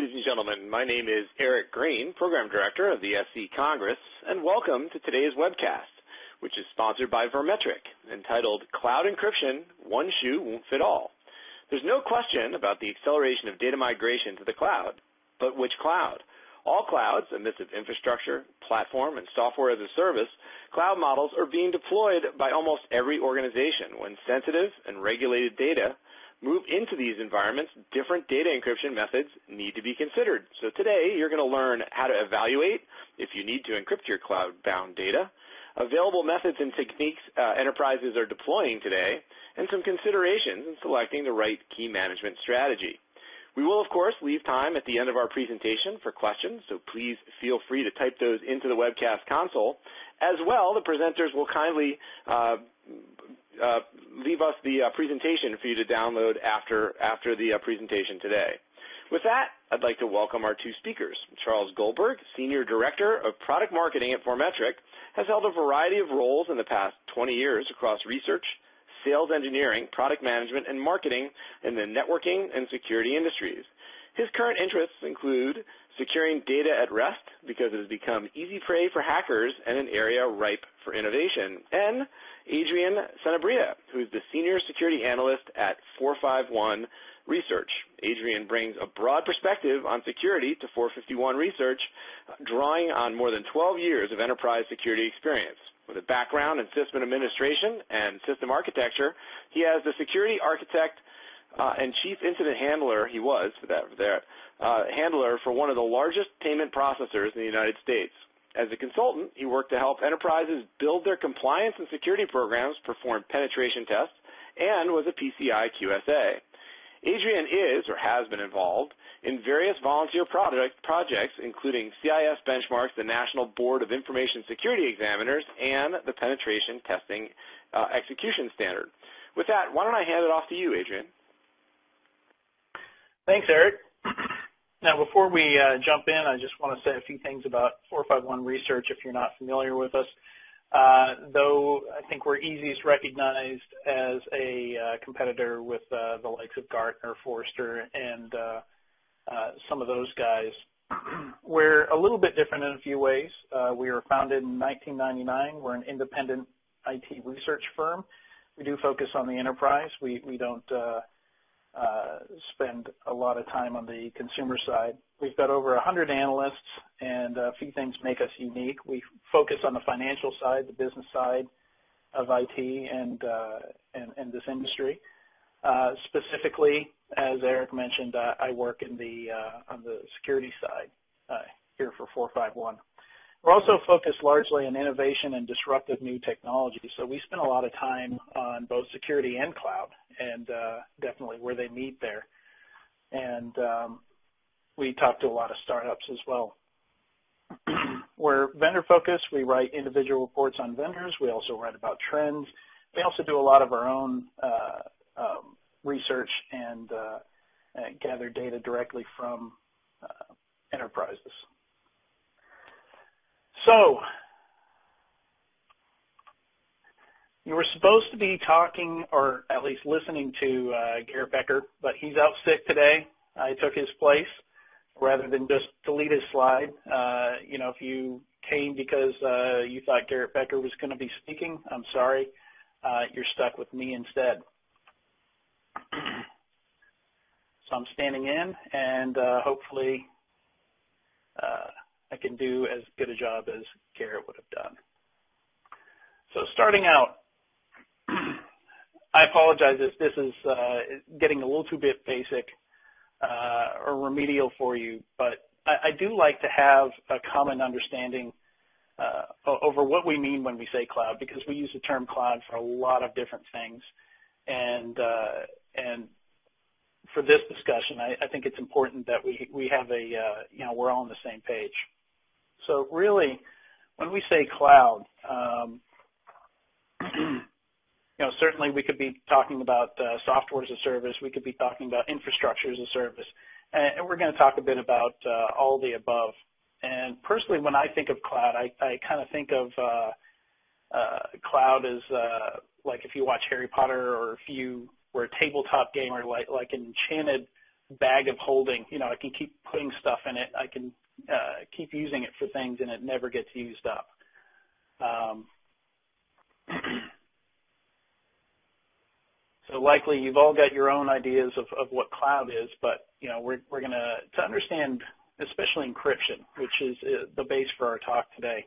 Ladies and gentlemen, my name is Eric Green, Program Director of the SC Congress, and welcome to today's webcast, which is sponsored by Vermetric, entitled Cloud Encryption, One Shoe Won't Fit All. There's no question about the acceleration of data migration to the cloud, but which cloud? All clouds, a mix of infrastructure, platform, and software as a service, cloud models are being deployed by almost every organization. When sensitive and regulated data move into these environments, different data encryption methods need to be considered. So today, you're going to learn how to evaluate if you need to encrypt your cloud-bound data, available methods and techniques enterprises are deploying today, and some considerations in selecting the right key management strategy. We will, of course, leave time at the end of our presentation for questions, so please feel free to type those into the webcast console. As well, the presenters will kindly leave us the presentation for you to download after the presentation today. With that, I'd like to welcome our two speakers. Charles Goldberg, Senior Director of Product Marketing at Vermetric, has held a variety of roles in the past 20 years across research, sales engineering, product management, and marketing in the networking and security industries. His current interests include securing data at rest because it has become easy prey for hackers and an area ripe for innovation, and Adrian Sanabria, who is the Senior Security Analyst at 451 Research. Adrian brings a broad perspective on security to 451 Research, drawing on more than 12 years of enterprise security experience. With a background in system administration and system architecture, he has the security architect and chief incident handler, handler for one of the largest payment processors in the United States. As a consultant, he worked to help enterprises build their compliance and security programs, perform penetration tests, and was a PCI QSA. Adrian is, or has been involved, in various volunteer projects, including CIS Benchmarks, the National Board of Information Security Examiners, and the Penetration Testing Execution Standard. With that, why don't I hand it off to you, Adrian? Thanks, Eric. Now, before we jump in, I just want to say a few things about 451 Research if you're not familiar with us. Though I think we're easiest recognized as a competitor with the likes of Gartner, Forrester, and some of those guys. We're a little bit different in a few ways. We were founded in 1999. We're an independent IT research firm. We do focus on the enterprise. We don't spend a lot of time on the consumer side. We've got over 100 analysts, and a few things make us unique. We focus on the financial side, the business side of IT and this industry. Specifically, as Eric mentioned, I work in on the security side here for 451. We're also focused largely on innovation and disruptive new technology, so we spend a lot of time on both security and cloud, and definitely where they meet there. And we talk to a lot of startups as well. We're vendor-focused. We write individual reports on vendors. We also write about trends. We also do a lot of our own research and gather data directly from enterprises. So, you were supposed to be talking, or at least listening to Garrett Becker, but he's out sick today. I took his place rather than just delete his slide. If you came because you thought Garrett Becker was going to be speaking, I'm sorry. You're stuck with me instead. So I'm standing in, and hopefully I can do as good a job as Garrett would have done. So starting out, I apologize if this is getting a little too bit basic or remedial for you, but I do like to have a common understanding over what we mean when we say cloud, because we use the term cloud for a lot of different things. And for this discussion, I think it's important that we have we're all on the same page. So really, when we say cloud, certainly we could be talking about software as a service. We could be talking about infrastructure as a service. And we're going to talk a bit about all the above. And personally, when I think of cloud, I kind of think of cloud as like if you watch Harry Potter, or if you were a tabletop gamer, like an enchanted bag of holding. I can keep putting stuff in it. I can keep using it for things, and it never gets used up. So likely you've all got your own ideas of what cloud is, but we're going to understand, especially encryption, which is the base for our talk today.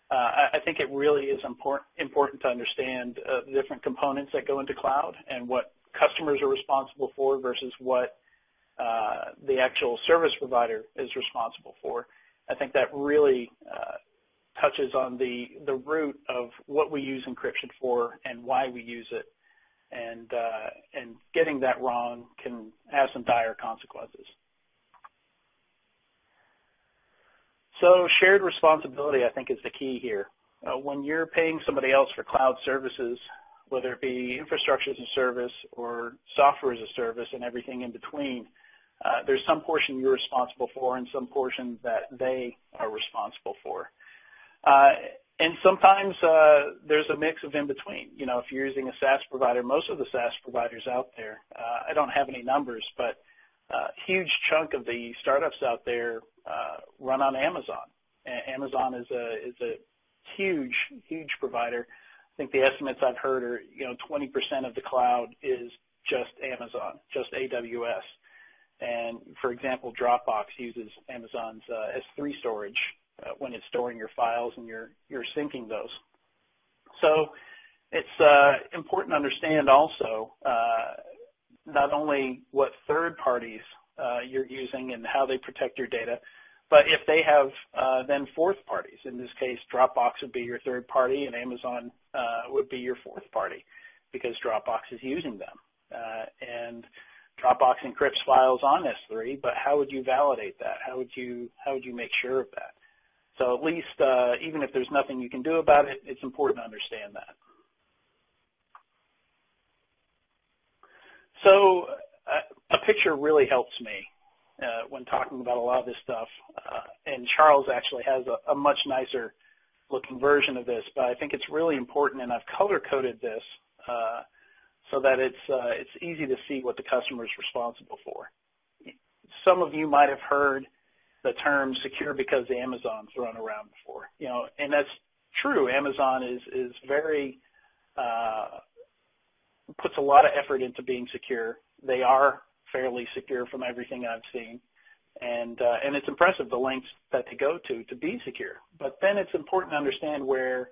I think it really is important to understand the different components that go into cloud and what customers are responsible for versus what the actual service provider is responsible for. I think that really touches on the root of what we use encryption for and why we use it. And getting that wrong can have some dire consequences. So shared responsibility, I think, is the key here. When you're paying somebody else for cloud services, whether it be infrastructure as a service or software as a service and everything in between, there's some portion you're responsible for and some portion that they are responsible for. And sometimes there's a mix of in between. If you're using a SaaS provider, most of the SaaS providers out there, I don't have any numbers, but a huge chunk of the startups out there run on Amazon. Amazon is a huge provider. I think the estimates I've heard are 20% of the cloud is just Amazon, just AWS. And for example, Dropbox uses Amazon's S3 storage when it's storing your files and you're syncing those. So it's important to understand also not only what third parties you're using and how they protect your data, but if they have then fourth parties. In this case, Dropbox would be your third party and Amazon would be your fourth party because Dropbox is using them. And Dropbox encrypts files on S3, but how would you validate that? How would you make sure of that? So at least even if there's nothing you can do about it, it's important to understand that. So a picture really helps me when talking about a lot of this stuff. And Charles actually has a much nicer looking version of this, but I think it's really important, and I've color-coded this so that it's easy to see what the customer is responsible for. Some of you might have heard the term secure because Amazon thrown around before, and that's true. Amazon is very, puts a lot of effort into being secure. They are fairly secure from everything I've seen, and it's impressive the lengths that they go to be secure. But then it's important to understand where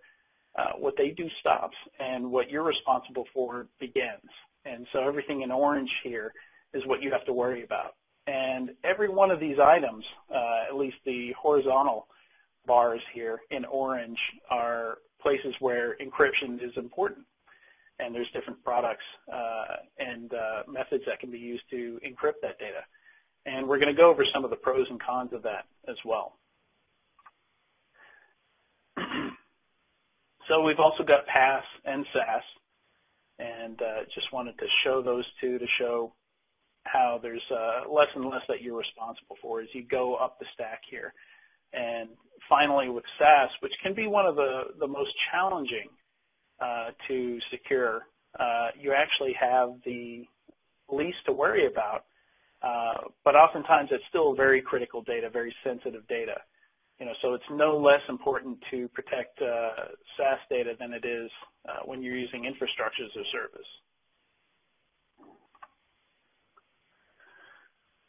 what they do stops and what you're responsible for begins. And so everything in orange here is what you have to worry about. And every one of these items, at least the horizontal bars here in orange, are places where encryption is important. And there's different products and methods that can be used to encrypt that data. And we're going to go over some of the pros and cons of that as well. So we've also got PaaS and SaaS, and just wanted to show those two to show how there's less and less that you're responsible for as you go up the stack here. And finally with SaaS, which can be one of the most challenging to secure, you actually have the least to worry about, but oftentimes it's still very critical data, very sensitive data. So it's no less important to protect SaaS data than it is when you're using infrastructure as a service.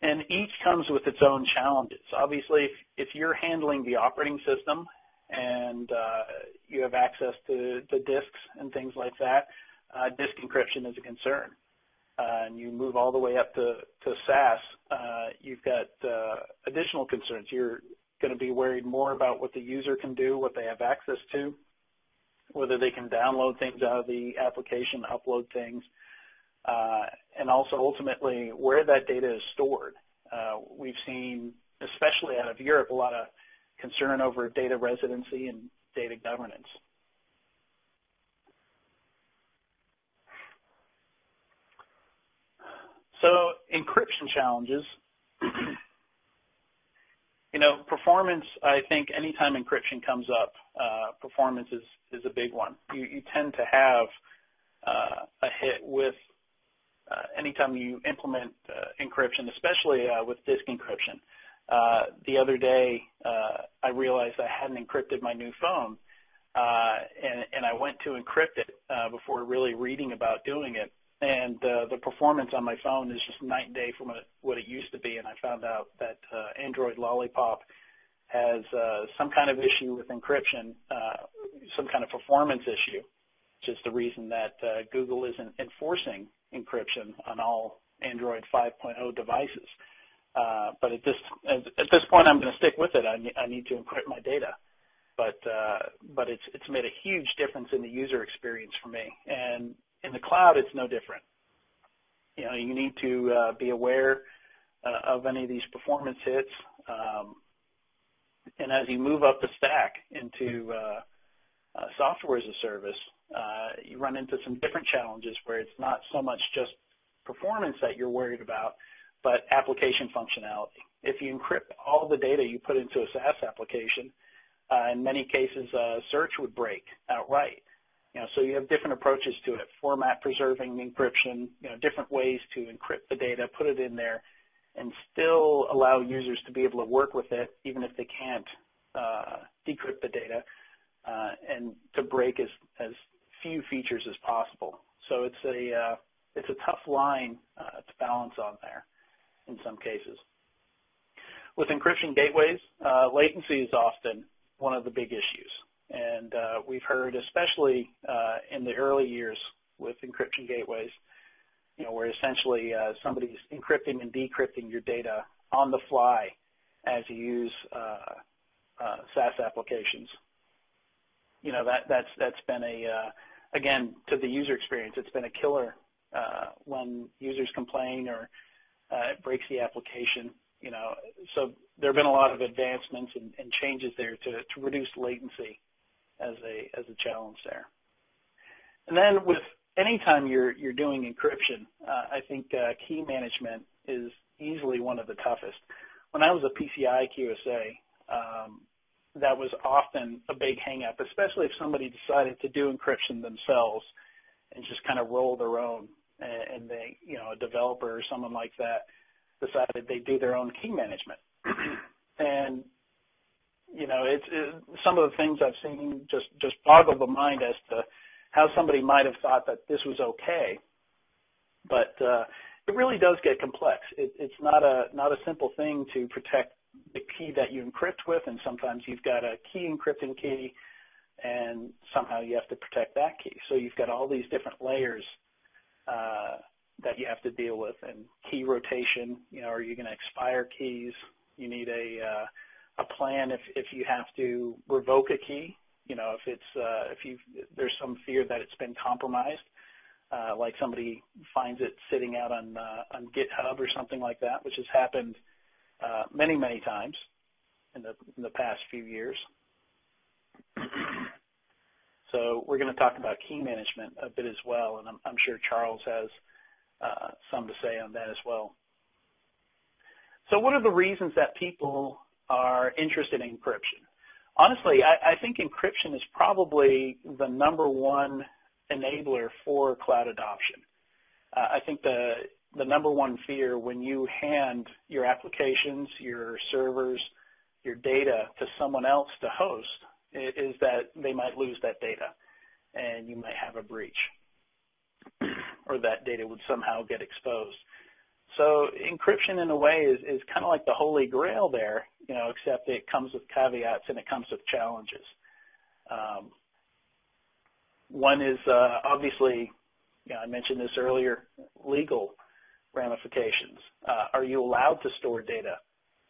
And each comes with its own challenges. Obviously, if you're handling the operating system and you have access to disks and things like that, disk encryption is a concern. And you move all the way up to SaaS, you've got additional concerns. You're going to be worried more about what the user can do, what they have access to, whether they can download things out of the application, upload things, and also ultimately where that data is stored. We've seen, especially out of Europe, a lot of concern over data residency and data governance. So encryption challenges. Performance, I think anytime encryption comes up, performance is a big one. You tend to have a hit with anytime you implement encryption, especially with disk encryption. The other day, I realized I hadn't encrypted my new phone, and I went to encrypt it before really reading about doing it. And the performance on my phone is just night and day from what it used to be, and I found out that Android Lollipop has some kind of issue with encryption, some kind of performance issue, which is the reason that Google isn't enforcing encryption on all Android 5.0 devices. But at this point, I'm going to stick with it. I need to encrypt my data. But it's made a huge difference in the user experience for me. And in the cloud, it's no different. You need to be aware of any of these performance hits. And as you move up the stack into software as a service, you run into some different challenges where it's not so much just performance that you're worried about, but application functionality. If you encrypt all the data you put into a SaaS application, in many cases, search would break outright. So you have different approaches to it: format preserving encryption, different ways to encrypt the data, put it in there, and still allow users to be able to work with it, even if they can't decrypt the data, and to break as few features as possible. So it's a tough line to balance on there in some cases. With encryption gateways, latency is often one of the big issues. And we've heard, especially in the early years with encryption gateways, where essentially somebody's encrypting and decrypting your data on the fly as you use SaaS applications. That's been again, to the user experience, it's been a killer when users complain or it breaks the application. So there have been a lot of advancements and changes there to reduce latency as a challenge there. And then with anytime you're doing encryption, I think key management is easily one of the toughest. When I was a PCI QSA, that was often a big hang-up, especially if somebody decided to do encryption themselves and just kind of roll their own, and they, a developer or someone like that decided they do their own key management. And some of the things I've seen just boggle the mind as to how somebody might have thought that this was okay. But it really does get complex. It's not a simple thing to protect the key that you encrypt with, and sometimes you've got a key encrypting key, and somehow you have to protect that key. So you've got all these different layers that you have to deal with, and key rotation. Are you going to expire keys? You need a plan if you have to revoke a key. If there's some fear that it's been compromised, like somebody finds it sitting out on GitHub or something like that, which has happened many, many times in the past few years. So we're going to talk about key management a bit as well, and I'm sure Charles has some to say on that as well. So what are the reasons that people are interested in encryption? Honestly, I think encryption is probably the number one enabler for cloud adoption. I think the number one fear when you hand your applications, your servers, your data to someone else to host is that they might lose that data and you might have a breach, or that data would somehow get exposed. So encryption in a way is kind of like the holy grail there, except it comes with caveats and it comes with challenges. One is obviously, I mentioned this earlier, legal ramifications. Are you allowed to store data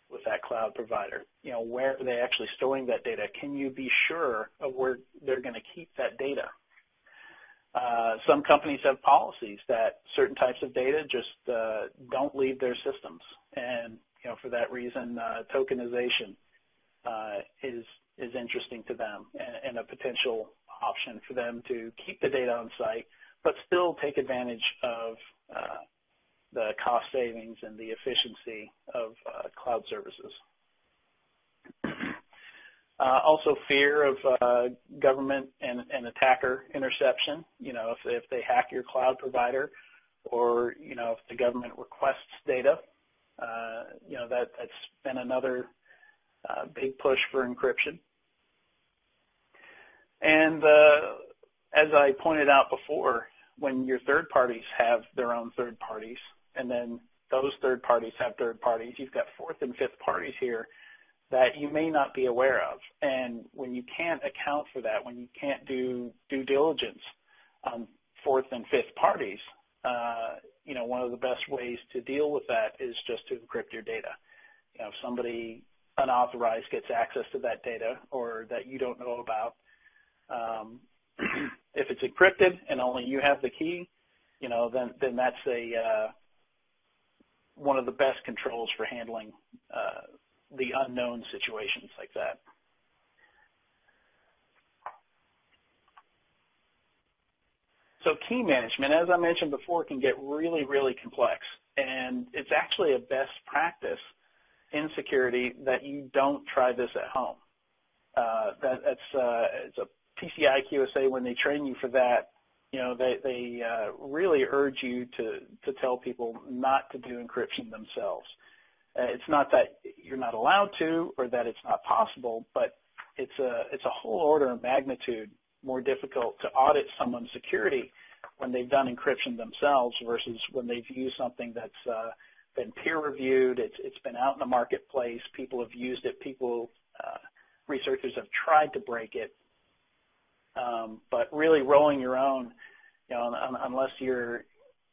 with that cloud provider? Where are they actually storing that data? Can you be sure of where they're going to keep that data? Some companies have policies that certain types of data just don't leave their systems, and for that reason, tokenization is interesting to them and a potential option for them to keep the data on site, but still take advantage of the cost savings and the efficiency of cloud services. Also fear of government and attacker interception. If they hack your cloud provider or, if the government requests data, that's been another big push for encryption. And as I pointed out before, when your third parties have their own third parties, and then those third parties have third parties, you've got fourth and fifth parties here that you may not be aware of. And when you can't account for that, when you can't do due diligence on fourth and fifth parties, one of the best ways to deal with that is just to encrypt your data. If somebody unauthorized gets access to that data or that you don't know about, if it's encrypted and only you have the key, then that's one of the best controls for handling the unknown situations like that. So key management, as I mentioned before, can get really, really complex, and it's actually a best practice in security that you don't try this at home. It's a PCI QSA, when they train you for that, they really urge you to tell people not to do encryption themselves. It's not that you're not allowed to or that it's not possible, but it's a whole order of magnitude more difficult to audit someone's security when they've done encryption themselves versus when they've used something that's been peer-reviewed, it's been out in the marketplace, people have used it, researchers have tried to break it, but really rolling your own, unless you're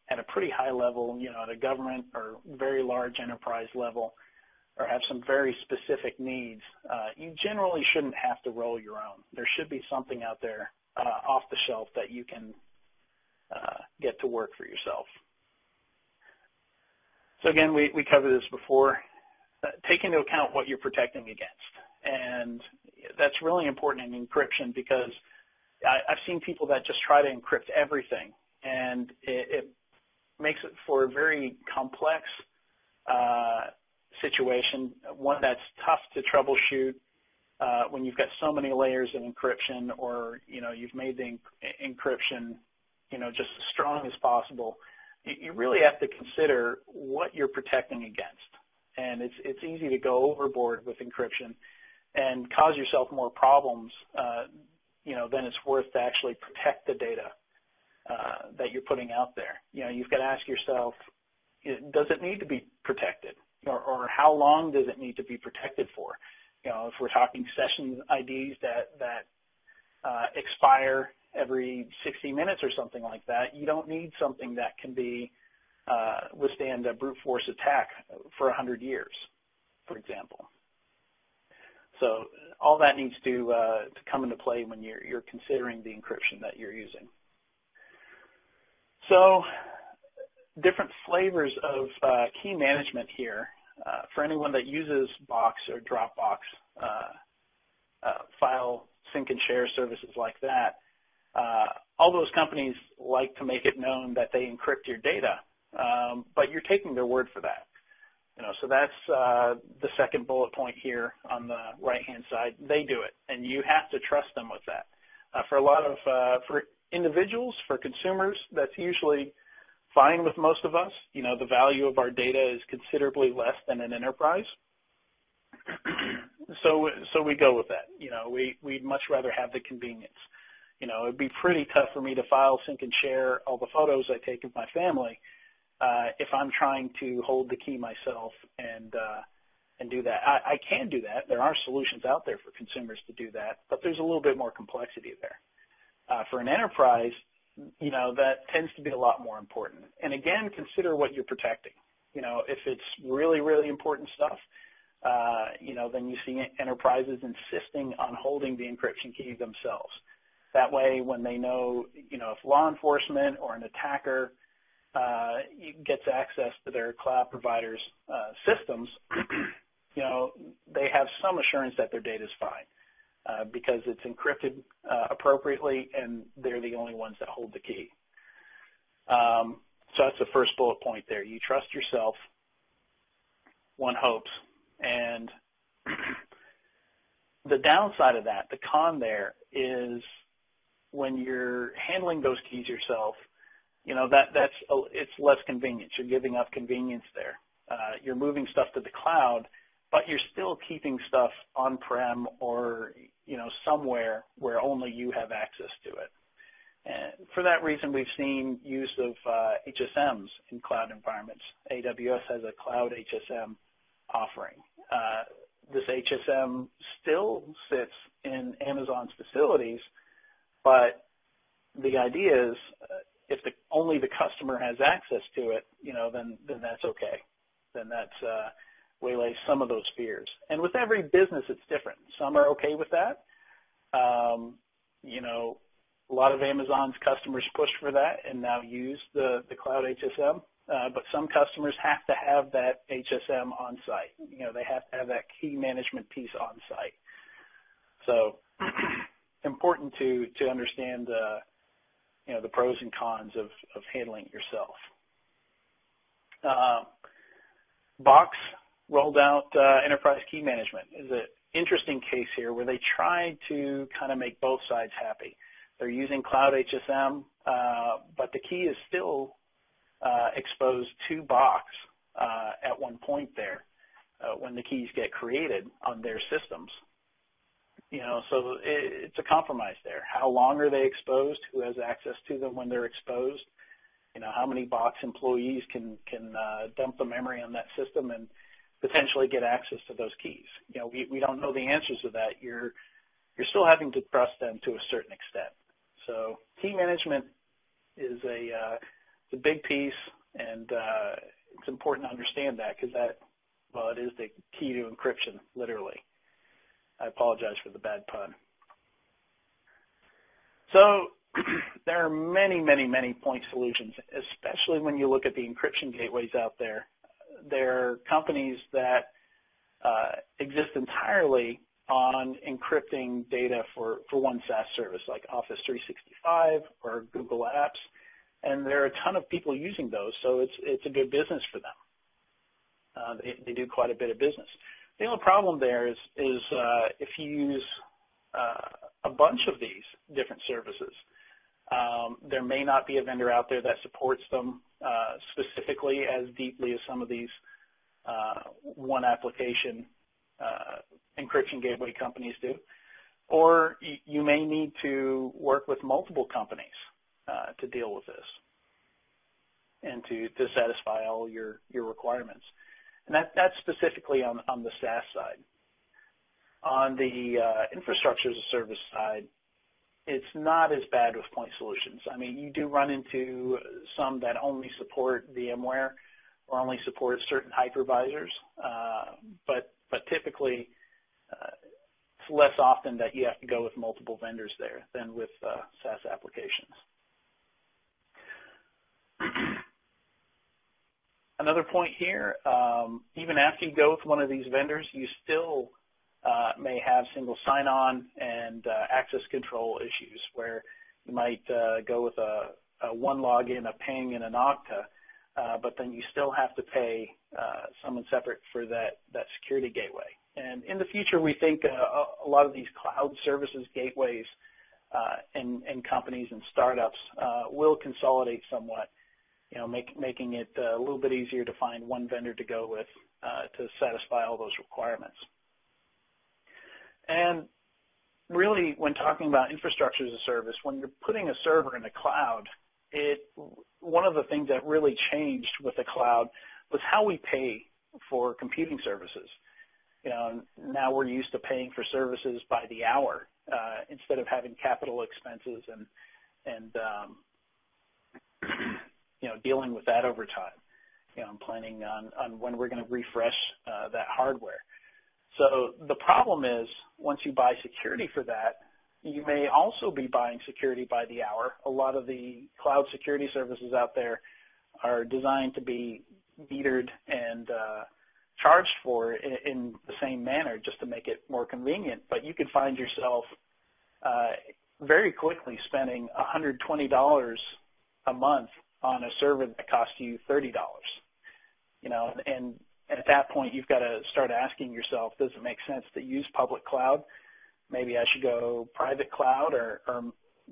at a pretty high level, at a government or very large enterprise level, or have some very specific needs, you generally shouldn't have to roll your own. There should be something out there off the shelf that you can get to work for yourself. So again, we covered this before. Take into account what you're protecting against. And that's really important in encryption because I've seen people that just try to encrypt everything, and it makes it for a very complex situation, one that's tough to troubleshoot when you've got so many layers of encryption, or you've made the encryption just as strong as possible. You really have to consider what you're protecting against, and it's easy to go overboard with encryption and cause yourself more problems than it's worth to actually protect the data that you're putting out there. You've got to ask yourself, does it need to be protected, or how long does it need to be protected for? If we're talking session IDs that expire every 60 minutes or something like that, you don't need something that can withstand a brute force attack for 100 years, for example. So all that needs to come into play when you're considering the encryption that you're using. So different flavors of key management here. For anyone that uses Box or Dropbox, file sync and share services like that, all those companies like to make it known that they encrypt your data, but you're taking their word for that. So that's the second bullet point here on the right-hand side. They do it, and you have to trust them with that. For a lot of for individuals, for consumers, that's usually fine with most of us. The value of our data is considerably less than an enterprise. So we go with that. We'd much rather have the convenience. It'd be pretty tough for me to file, sync, and share all the photos I take of my family if I'm trying to hold the key myself and do that. I can do that. There are solutions out there for consumers to do that, but there's a little bit more complexity there. For an enterprise, that tends to be a lot more important. And again, consider what you're protecting. If it's really, really important stuff, then you see enterprises insisting on holding the encryption key themselves. That way, when they know, if law enforcement or an attacker gets access to their cloud providers' systems, they have some assurance that their data is fine because it's encrypted appropriately, and they're the only ones that hold the key. So that's the first bullet point there. You trust yourself, one hopes. And the downside of that, the con there, is when you're handling those keys yourself, it's less convenience. You're giving up convenience there. You're moving stuff to the cloud, but you're still keeping stuff on-prem or somewhere where only you have access to it. And for that reason, we've seen use of HSMs in cloud environments. AWS has a cloud HSM offering. This HSM still sits in Amazon's facilities, but the idea is if only the customer has access to it, then that's okay. Then that's waylays some of those fears. And with every business, it's different. Some are okay with that. A lot of Amazon's customers push for that and now use the cloud HSM. But some customers have to have that HSM on site. They have to have that key management piece on site. So important to understand the pros and cons of handling it yourself. Box rolled out enterprise key management. Is an interesting case here where they tried to kind of make both sides happy. They're using cloud HSM, but the key is still exposed to Box at one point there when the keys get created on their systems. So it's a compromise there. How long are they exposed? Who has access to them when they're exposed? How many Box employees can dump the memory on that system and potentially get access to those keys? We don't know the answers to that. You're still having to trust them to a certain extent. So key management is a big piece, and it's important to understand that because it is the key to encryption, literally. I apologize for the bad pun. So there are many, many, many point solutions, especially when you look at the encryption gateways out there. There are companies that exist entirely on encrypting data for one SaaS service like Office 365 or Google Apps, and there are a ton of people using those, so it's a good business for them. They do quite a bit of business. The only problem there is if you use a bunch of these different services, there may not be a vendor out there that supports them specifically as deeply as some of these one application encryption gateway companies do. Or you may need to work with multiple companies to deal with this and to satisfy all your requirements. And that's specifically on the SaaS side. On the infrastructure as a service side, it's not as bad with point solutions. I mean, you do run into some that only support VMware or only support certain hypervisors, but typically it's less often that you have to go with multiple vendors there than with SaaS applications. Another point here, even after you go with one of these vendors, you still may have single sign-on and access control issues where you might go with a one login, a ping, and an Okta, but then you still have to pay someone separate for that security gateway. And in the future, we think a lot of these cloud services gateways and companies and startups will consolidate somewhat, making it a little bit easier to find one vendor to go with to satisfy all those requirements. And really, when talking about infrastructure as a service, when you're putting a server in the cloud, one of the things that really changed with the cloud was how we pay for computing services. Now we're used to paying for services by the hour instead of having capital expenses and dealing with that over time. I'm planning on when we're going to refresh that hardware. So the problem is once you buy security for that, you may also be buying security by the hour. A lot of the cloud security services out there are designed to be metered and charged for in the same manner just to make it more convenient. But you could find yourself very quickly spending $120 a month on a server that costs you $30. And at that point, you've got to start asking yourself, does it make sense to use public cloud? Maybe I should go private cloud or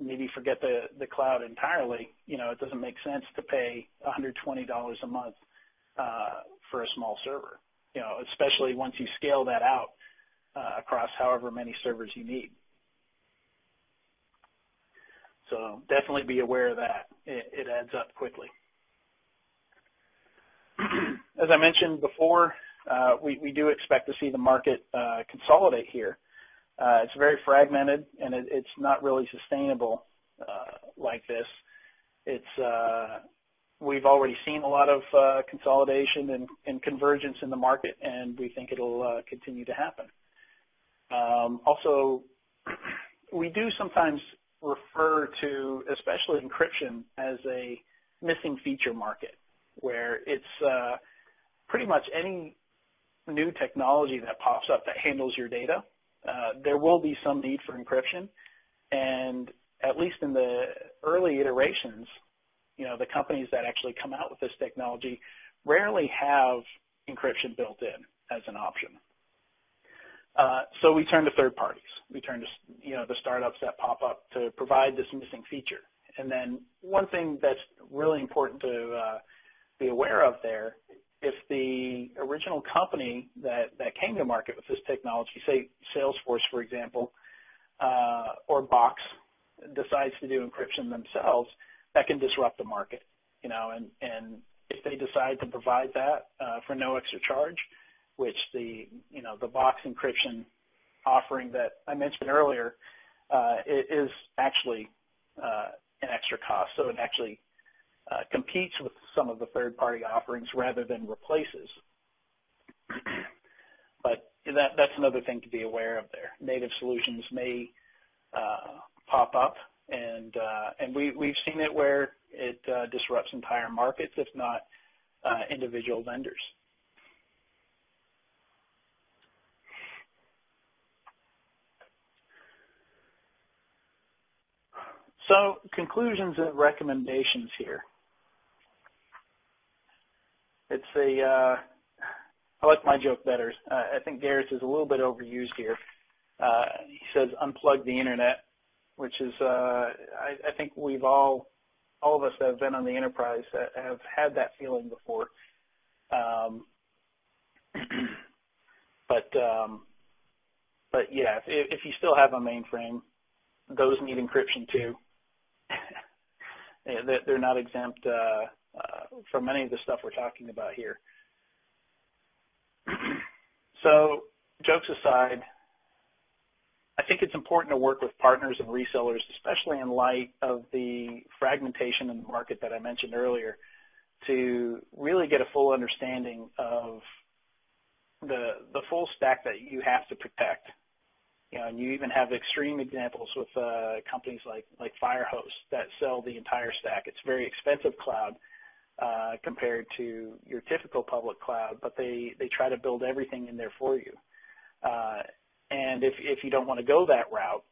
maybe forget the cloud entirely. It doesn't make sense to pay $120 a month for a small server, especially once you scale that out across however many servers you need. So definitely be aware of that. It adds up quickly. As I mentioned before, we do expect to see the market consolidate here. It's very fragmented, and it's not really sustainable like this. We've already seen a lot of consolidation and convergence in the market, and we think it'll continue to happen. Also, we do sometimes refer to, especially encryption, as a missing feature market, where it's pretty much any new technology that pops up that handles your data. There will be some need for encryption, and at least in the early iterations, the companies that actually come out with this technology rarely have encryption built in as an option. So we turn to third parties. We turn to the startups that pop up to provide this missing feature. And then one thing that's really important to be aware of there, if the original company that came to market with this technology, say Salesforce, for example, or Box, decides to do encryption themselves, that can disrupt the market, and if they decide to provide that for no extra charge, which the Box encryption offering that I mentioned earlier, it is actually an extra cost, so it actually competes with some of the third-party offerings rather than replaces. But that's another thing to be aware of there. Native solutions may pop up, and we've seen it where it disrupts entire markets, if not individual vendors. So conclusions and recommendations here. It's I like my joke better. I think Garrett's is a little bit overused here. He says unplug the internet, which is I think we've all of us that have been on the enterprise have had that feeling before. But yeah, if you still have a mainframe, those need encryption too. They're not exempt from any of the stuff we're talking about here. So, jokes aside, I think it's important to work with partners and resellers, especially in light of the fragmentation in the market that I mentioned earlier, to really get a full understanding of the full stack that you have to protect. And you even have extreme examples with companies like Firehose that sell the entire stack. It's very expensive cloud compared to your typical public cloud, but they try to build everything in there for you. And if you don't want to go that route,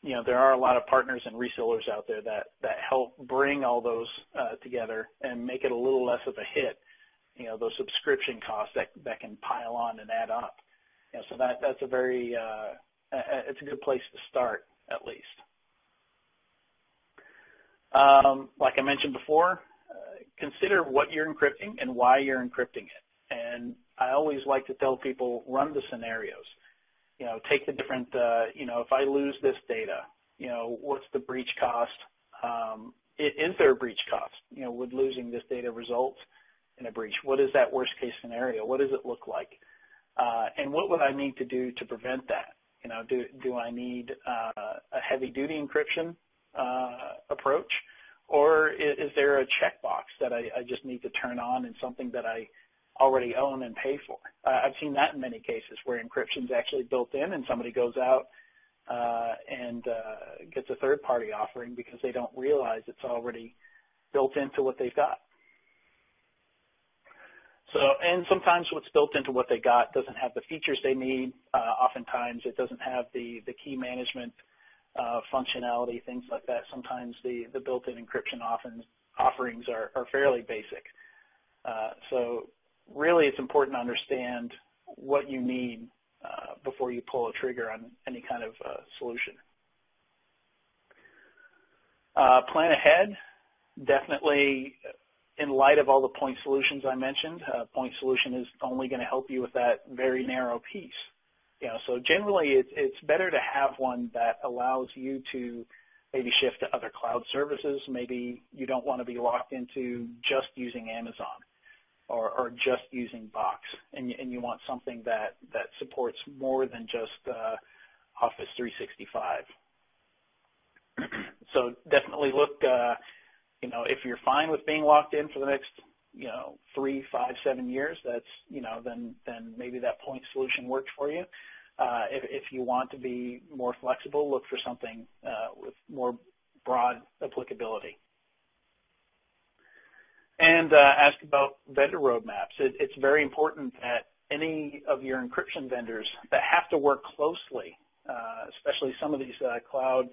there are a lot of partners and resellers out there that help bring all those together and make it a little less of a hit. Those subscription costs that can pile on and add up. So that's a very it's a good place to start, at least. Like I mentioned before, consider what you're encrypting and why you're encrypting it. And I always like to tell people, run the scenarios. Take the different, if I lose this data, what's the breach cost? Is there a breach cost? Would losing this data result in a breach? What is that worst case scenario? What does it look like? And what would I need to do to prevent that? Do I need a heavy-duty encryption approach, or is there a checkbox that I just need to turn on in something that I already own and pay for? I've seen that in many cases where encryption is actually built in, and somebody goes out and gets a third-party offering because they don't realize it's already built into what they've got. So, and sometimes what's built into what they got doesn't have the features they need. Oftentimes it doesn't have the key management functionality, things like that. Sometimes the built-in encryption offerings are fairly basic. So really it's important to understand what you need before you pull a trigger on any kind of solution. Plan ahead. Definitely, in light of all the point solutions I mentioned, point solution is only going to help you with that very narrow piece. So generally, it's better to have one that allows you to maybe shift to other cloud services. Maybe you don't want to be locked into just using Amazon or just using Box, and you want something that supports more than just Office 365. So definitely look, if you're fine with being locked in for the next, 3, 5, 7 years, that's, then maybe that point solution works for you. If you want to be more flexible, look for something with more broad applicability. And ask about vendor roadmaps. It's very important that any of your encryption vendors that have to work closely, especially some of these cloud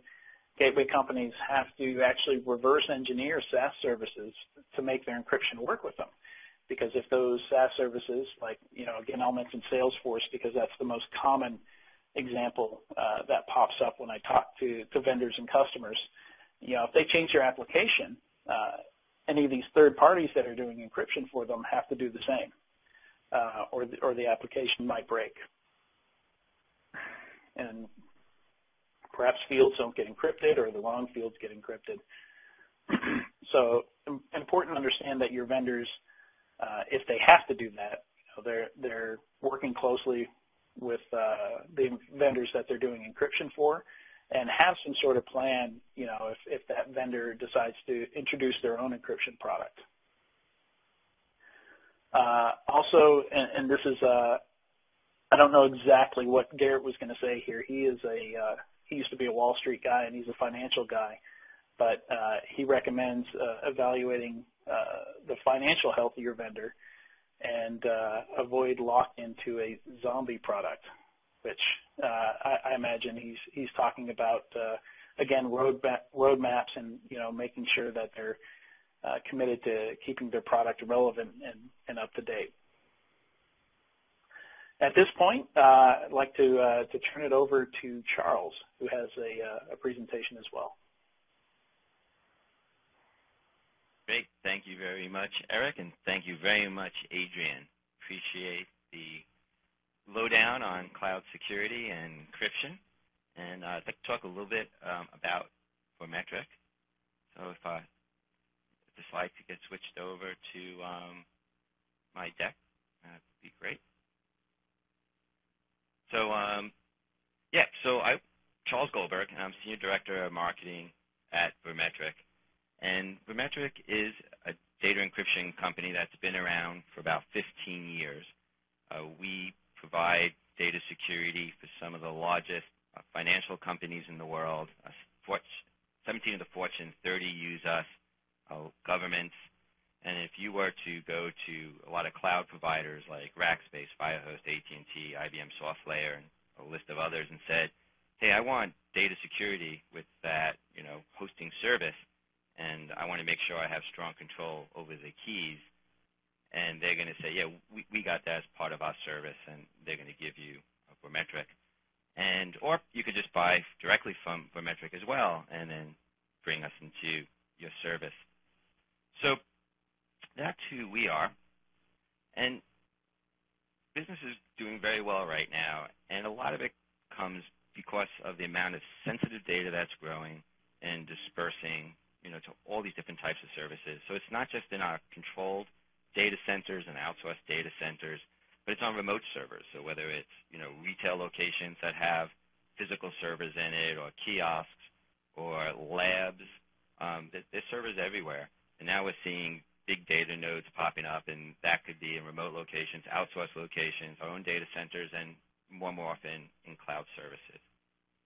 gateway companies have to actually reverse engineer SaaS services to make their encryption work with them. Because if those SaaS services, like, again, I'll mention Salesforce because that's the most common example that pops up when I talk to vendors and customers. If they change their application, any of these third parties that are doing encryption for them have to do the same, or the application might break. And perhaps fields don't get encrypted or the wrong fields get encrypted. So important to understand that your vendors, if they have to do that, they're working closely with the vendors that they're doing encryption for, and have some sort of plan, if that vendor decides to introduce their own encryption product. Also, and this is, I don't know exactly what Garrett was going to say here. He used to be a Wall Street guy, and he's a financial guy, but he recommends evaluating the financial health of your vendor and avoid lock into a zombie product, which I imagine he's talking about, again, roadmaps and, making sure that they're committed to keeping their product relevant and up to date. At this point, I'd like to turn it over to Charles, who has a presentation as well. Great. Thank you very much, Eric, and thank you very much, Adrian. Appreciate the lowdown on cloud security and encryption. And I'd like to talk a little bit about Formetric. So if the slide could get switched over to my deck, that'd be great. So, so I'm Charles Goldberg, and I'm Senior Director of Marketing at Formetric. And Formetric is a data encryption company that's been around for about 15 years. We provide data security for some of the largest financial companies in the world. 17 of the Fortune 30 use us, governments. And if you were to go to a lot of cloud providers like Rackspace, Firehose, AT&T, IBM SoftLayer, and a list of others, and said, hey, I want data security with that, hosting service, and I want to make sure I have strong control over the keys, and they're going to say, yeah, we got that as part of our service, and they're going to give you a Formetric. Or you could just buy directly from Formetric as well, and then bring us into your service. So that's who we are. And business is doing very well right now, and a lot of it comes because of the amount of sensitive data that's growing and dispersing, to all these different types of services. So it's not just in our controlled data centers and outsourced data centers, but it's on remote servers. So whether it's, retail locations that have physical servers in it, or kiosks, or labs, there's servers everywhere. And now we're seeing big data nodes popping up, and that could be in remote locations, outsourced locations, our own data centers, and more often in cloud services.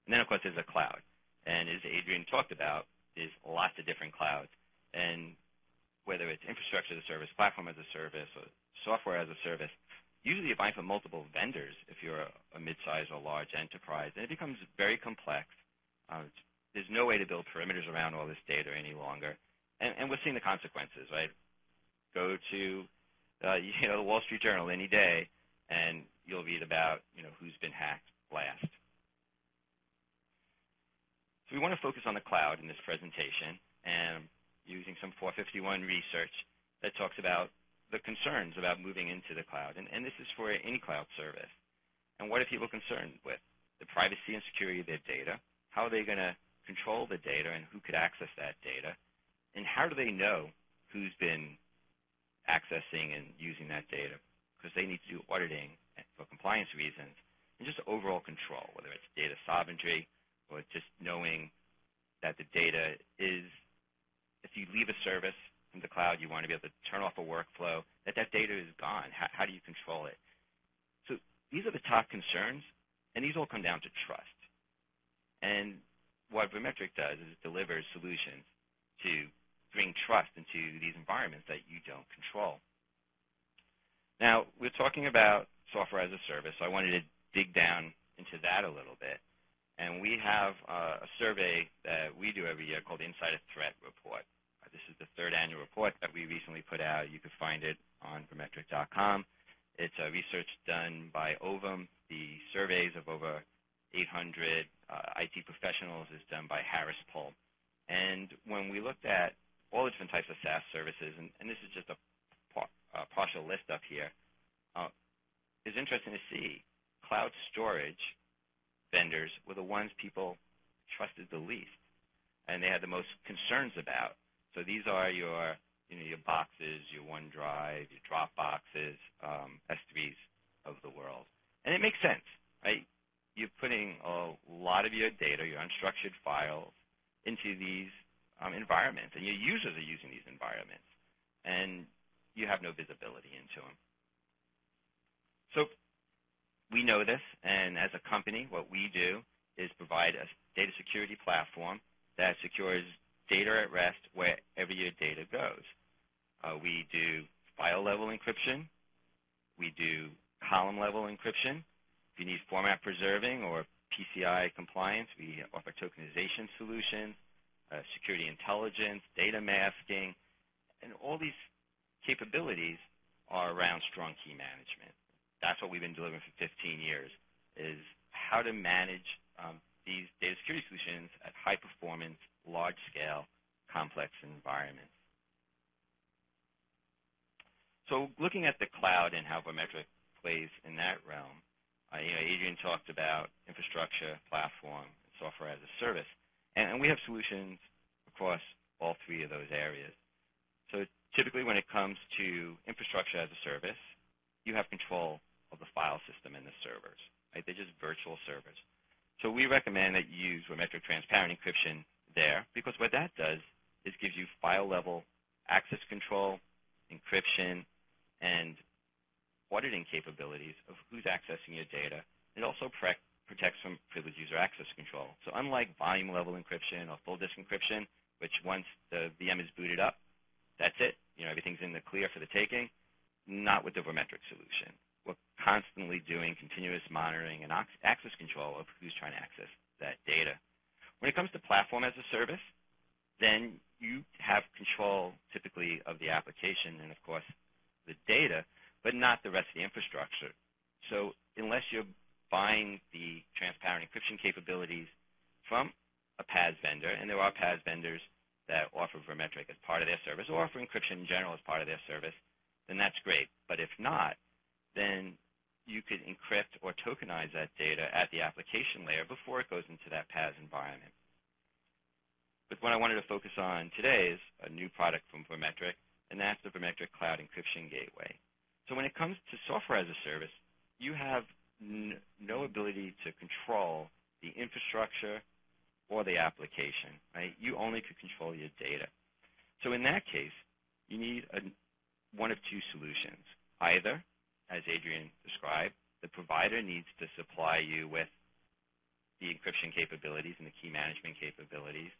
And then, of course, there's a cloud. And as Adrian talked about, there's lots of different clouds. And whether it's infrastructure as a service, platform as a service, or software as a service, usually you're buying from multiple vendors if you're a mid-size or large enterprise. And it becomes very complex. There's no way to build perimeters around all this data any longer. And we're seeing the consequences, right? Go to the Wall Street Journal any day, and you'll read about who's been hacked last. So we want to focus on the cloud in this presentation, and using some 451 research that talks about the concerns about moving into the cloud. And this is for any cloud service. And what are people concerned with? The privacy and security of their data. How are they going to control the data and who could access that data? And how do they know who's been accessing and using that data? Because they need to do auditing for compliance reasons and just overall control, whether it's data sovereignty or just knowing that the data is, if you leave a service from the cloud, you want to be able to turn off a workflow, that data is gone. How do you control it? So these are the top concerns, and these all come down to trust. And what Vermetric does is it delivers solutions to bring trust into these environments that you don't control. Now, we're talking about software as a service, so I wanted to dig down into that a little bit. And we have a survey that we do every year called Insider Threat Report. This is the third annual report that we recently put out. You can find it on Vermetric.com. It's research done by Ovum. The surveys of over 800 IT professionals is done by Harris Poll. And when we looked at all the different types of SaaS services, and this is just a partial list up here, it's interesting to see cloud storage vendors were the ones people trusted the least, and they had the most concerns about. So these are your boxes, your OneDrive, your Dropboxes, S3s of the world. And it makes sense, right? You're putting a lot of your data, your unstructured files, into these environments, and your users are using these environments, and you have no visibility into them. So we know this, and as a company, what we do is provide a data security platform that secures data at rest wherever your data goes. We do file-level encryption. We do column-level encryption. If you need format preserving or PCI compliance, we offer tokenization solutions, security intelligence, data masking, and all these capabilities are around strong key management. That's what we've been delivering for 15 years, is how to manage these data security solutions at high performance, large scale, complex environments. So looking at the cloud and how Vermetric plays in that realm, Adrian talked about infrastructure, platform, and software as a service. And we have solutions across all three of those areas. So typically when it comes to infrastructure as a service, you have control of the file system and the servers. Right? They're just virtual servers. So we recommend that you use Vermetric Transparent Encryption there, because what that does is gives you file-level access control, encryption, and auditing capabilities of who's accessing your data. It also protects from privileged user access control. So unlike volume-level encryption or full disk encryption, which once the VM is booted up, that's it. Everything's in the clear for the taking. Not with the Vermetric solution. We're constantly doing continuous monitoring and access control of who's trying to access that data. When it comes to platform as a service, then you have control typically of the application and, of course, the data, but not the rest of the infrastructure. So unless you're buying the transparent encryption capabilities from a PaaS vendor, and there are PaaS vendors that offer Vermetric as part of their service or offer encryption in general as part of their service, then that's great. But if not, then you could encrypt or tokenize that data at the application layer before it goes into that PaaS environment. But what I wanted to focus on today is a new product from Vermetric, and that's the Vermetric Cloud Encryption Gateway. So when it comes to software as a service, you have no ability to control the infrastructure or the application, right? You only could control your data. So in that case, you need one of two solutions. Either, as Adrian described, the provider needs to supply you with the encryption capabilities and the key management capabilities,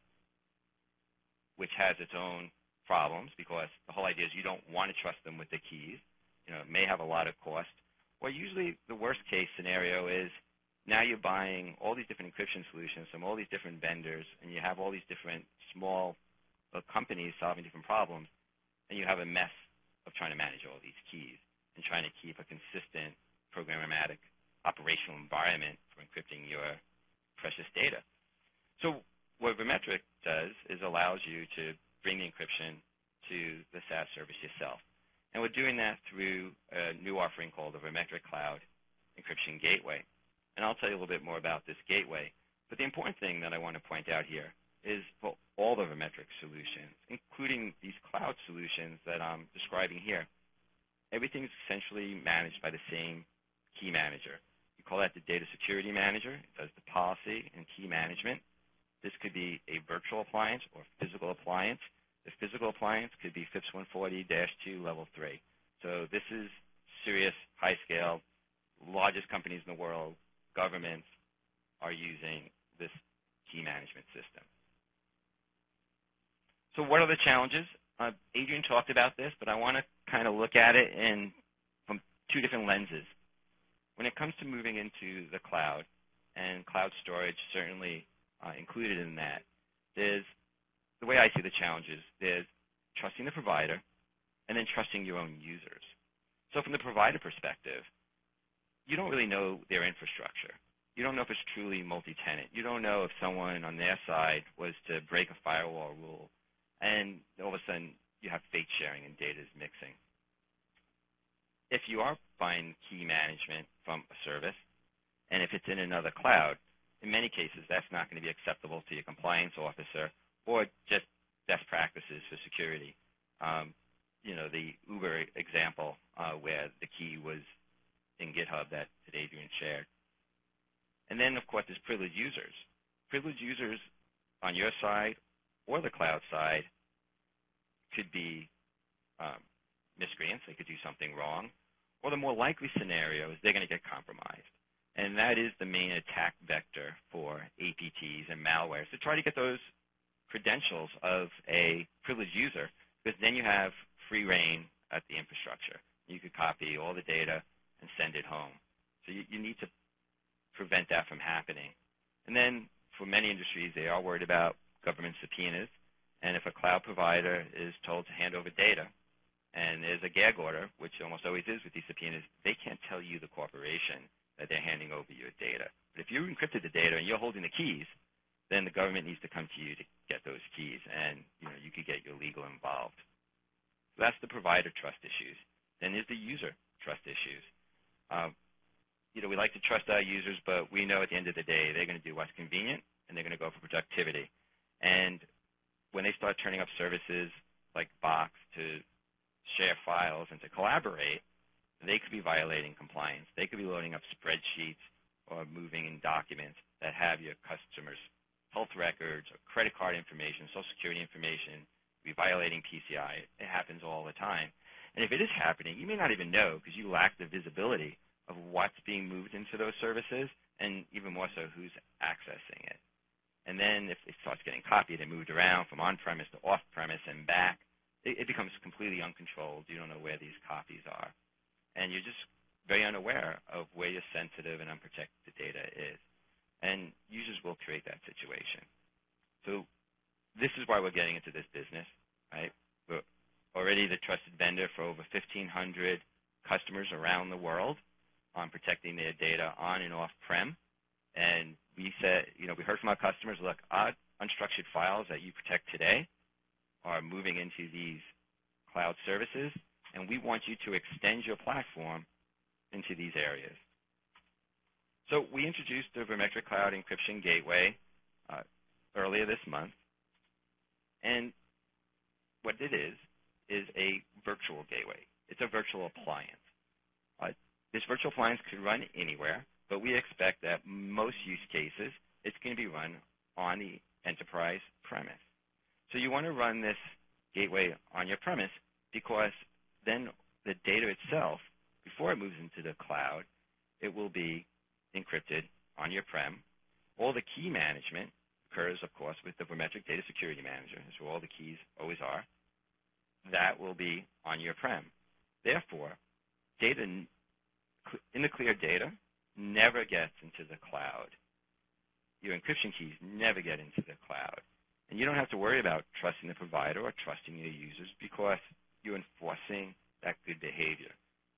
which has its own problems because the whole idea is you don't want to trust them with the keys. It may have a lot of cost. Or usually the worst case scenario is now you're buying all these different encryption solutions from all these different vendors, and you have all these different small companies solving different problems, and you have a mess of trying to manage all these keys and trying to keep a consistent programmatic operational environment for encrypting your precious data. So what Vermetric does is allows you to bring the encryption to the SaaS service yourself. And we're doing that through a new offering called the Vermetric Cloud Encryption Gateway. And I'll tell you a little bit more about this gateway. But the important thing that I want to point out here is for all the Vermetric solutions, including these cloud solutions that I'm describing here, everything is essentially managed by the same key manager. We call that the data security manager. It does the policy and key management. This could be a virtual appliance or physical appliance. The physical appliance could be FIPS 140-2 level 3. So this is serious, high scale, largest companies in the world, governments are using this key management system. So what are the challenges? Adrian talked about this, but I want to kind of look at it from two different lenses. When it comes to moving into the cloud, and cloud storage certainly included in that, there's, the way I see the challenges, there's trusting the provider and then trusting your own users. So from the provider perspective, you don't really know their infrastructure. You don't know if it's truly multi-tenant. You don't know if someone on their side was to break a firewall rule, and all of a sudden you have fake sharing and data is mixing. If you are buying key management from a service, and if it's in another cloud, in many cases that's not going to be acceptable to your compliance officer or just best practices for security. You know, the Uber example where the key was in GitHub that Adrian shared. And then, of course, there's privileged users. Privileged users on your side or the cloud side could be miscreants. They could do something wrong. Or the more likely scenario is they're going to get compromised. And that is the main attack vector for APTs and malware, to try to get those credentials of a privileged user, because then you have free reign at the infrastructure. You could copy all the data and send it home. So you need to prevent that from happening. And then for many industries, they are worried about government subpoenas. And if a cloud provider is told to hand over data, and there's a gag order, which almost always is with these subpoenas, they can't tell you, the corporation, that they're handing over your data. But if you encrypted the data and you're holding the keys, then the government needs to come to you to get those keys, and you could get your legal involved. So that's the provider trust issues. Then there's the user trust issues. We like to trust our users, but we know at the end of the day they're going to do what's convenient, and they're going to go for productivity. And when they start turning up services like Box to share files and to collaborate, they could be violating compliance. They could be loading up spreadsheets or moving in documents that have your customers' health records or credit card information, social security information, be violating PCI. It happens all the time. And if it is happening, you may not even know because you lack the visibility of what's being moved into those services, and even more so, who's accessing it. And then if it starts getting copied and moved around from on-premise to off-premise and back, it becomes completely uncontrolled. You don't know where these copies are. And you're just very unaware of where your sensitive and unprotected data is. And users will create that situation. So this is why we're getting into this business, right? We're already the trusted vendor for over 1,500 customers around the world on protecting their data on and off-prem. And we said, we heard from our customers, look, our unstructured files that you protect today are moving into these cloud services, and we want you to extend your platform into these areas. So we introduced the Vermetric Cloud Encryption Gateway earlier this month, and what it is a virtual gateway. It's a virtual appliance. This virtual appliance could run anywhere, but we expect that most use cases, it's going to be run on the enterprise premise. So you want to run this gateway on your premise because then the data itself, before it moves into the cloud, it will be encrypted on your prem. All the key management occurs, of course, with the Vermetric Data Security Manager. That's where all the keys always are. That will be on your prem. Therefore, data in the clear data never gets into the cloud. Your encryption keys never get into the cloud. And you don't have to worry about trusting the provider or trusting your users because you're enforcing that good behavior.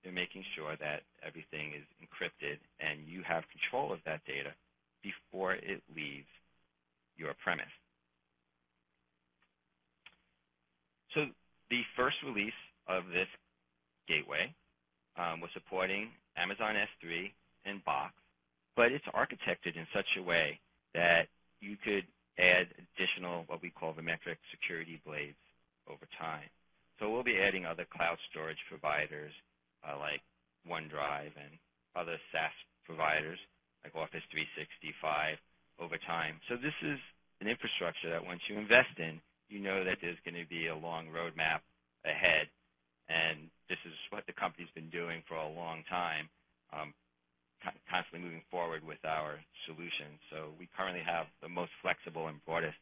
You're making sure that everything is encrypted and you have control of that data before it leaves your premise. So the first release of this gateway was supporting Amazon S3 and Box, but it's architected in such a way that you could add additional what we call Vermetric security blades over time. So we'll be adding other cloud storage providers like OneDrive and other SaaS providers like Office 365 over time. So this is an infrastructure that once you invest in, you know that there's going to be a long roadmap ahead, and this is what the company's been doing for a long time, constantly moving forward with our solutions. So we currently have the most flexible and broadest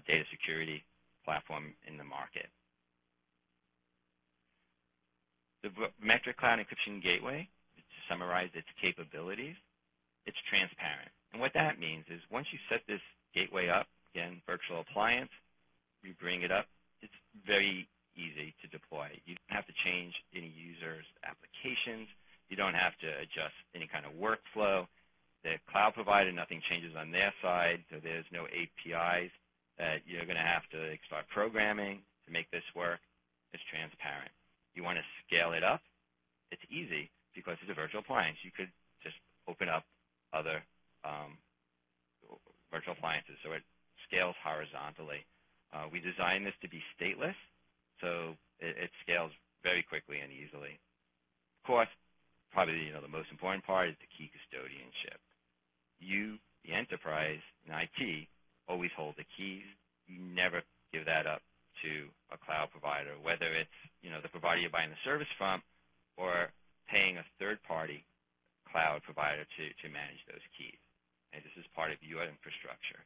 data security platform in the market. The Vermetric Cloud Encryption Gateway, to summarize its capabilities, it's transparent. And what that means is once you set this gateway up, again, virtual appliance, you bring it up, it's very easy to deploy. You don't have to change any user's applications. You don't have to adjust any kind of workflow. The cloud provider, nothing changes on their side, so there's no APIs that you're going to have to start programming to make this work. It's transparent. You want to scale it up, it's easy because it's a virtual appliance. You could just open up other virtual appliances, so it scales horizontally. We designed this to be stateless, so it scales very quickly and easily. Of course, probably the most important part is the key custodianship. You, the enterprise in IT, always hold the keys. You never give that up to a cloud provider, whether it's the provider you're buying the service from or paying a third-party cloud provider to manage those keys. And this is part of your infrastructure.